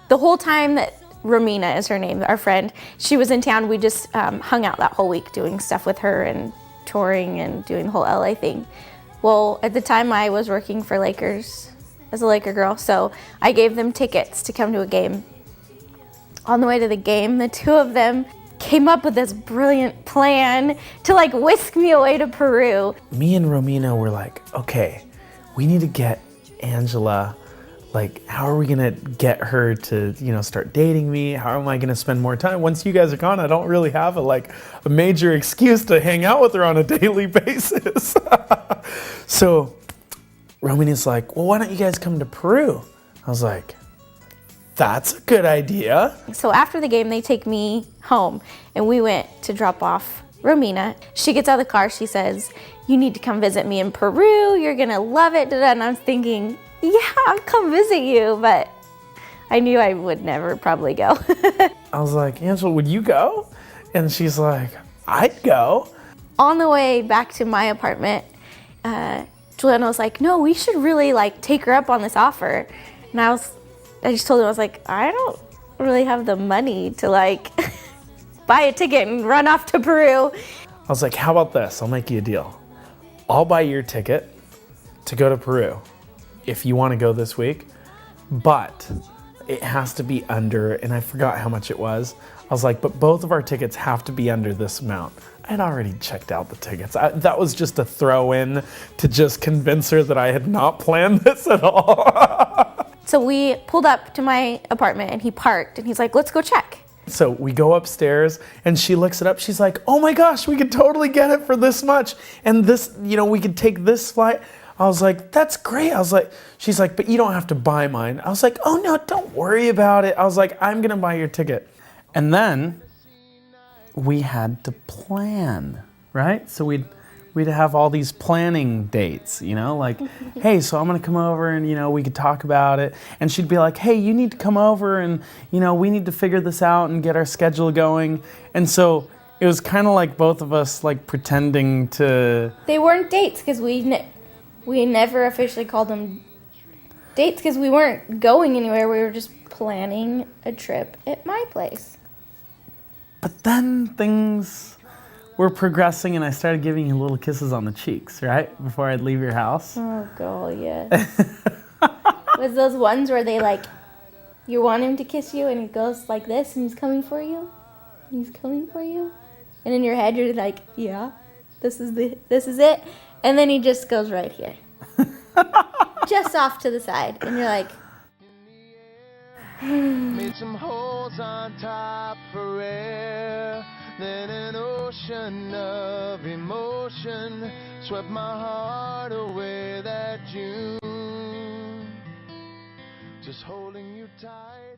The whole time that Romina is her name, our friend, she was in town, we just hung out that whole week doing stuff with her and touring and doing the whole LA thing. Well, at the time I was working for Lakers as a Laker girl, so I gave them tickets to come to a game. On the way to the game, the two of them came up with this brilliant plan to like whisk me away to Peru. Me and Romina were like, okay, we need to get Angela, like, how are we gonna get her to, you know, start dating me? How am I gonna spend more time? Once you guys are gone, I don't really have a major excuse to hang out with her on a daily basis. So Romina's like, well, why don't you guys come to Peru? I was like, that's a good idea. So after the game, they take me home, and we went to drop off Romina. She gets out of the car, she says, you need to come visit me in Peru, you're gonna love it. And I was thinking, yeah, I'll come visit you, but I knew I would never probably go. I was like, Angela, would you go? And she's like, I'd go. On the way back to my apartment, Giuliano was like, no, we should really like take her up on this offer. And I just told him, I was like, I don't really have the money to like buy a ticket and run off to Peru. I was like, how about this? I'll make you a deal. I'll buy your ticket to go to Peru if you want to go this week, but it has to be under, and I forgot how much it was. I was like, but both of our tickets have to be under this amount. I'd already checked out the tickets. That was just a throw in to just convince her that I had not planned this at all. So we pulled up to my apartment and he parked and he's like, let's go check. So we go upstairs and she looks it up. She's like, oh my gosh, we could totally get it for this much. And this, you know, we could take this flight. I was like, that's great. I was like, she's like, but you don't have to buy mine. I was like, oh no, don't worry about it. I was like, I'm gonna buy your ticket. And then we had to plan, right? So we'd have all these planning dates, you know, like, hey, so I'm gonna come over and, you know, we could talk about it. And she'd be like, hey, you need to come over and, you know, we need to figure this out and get our schedule going. And so it was kind of like both of us like pretending to... They weren't dates because we never officially called them dates because we weren't going anywhere. We were just planning a trip at my place. But then things were progressing and I started giving you little kisses on the cheeks, right? Before I'd leave your house. Oh, God, yeah. Was those ones where they like, you want him to kiss you and he goes like this and he's coming for you? He's coming for you? And in your head you're like, yeah, this is it. And then he just goes right here. Just off to the side. And you're like... Made some holes on top for air. Then an ocean of emotion swept my heart away that June. Just holding you tight.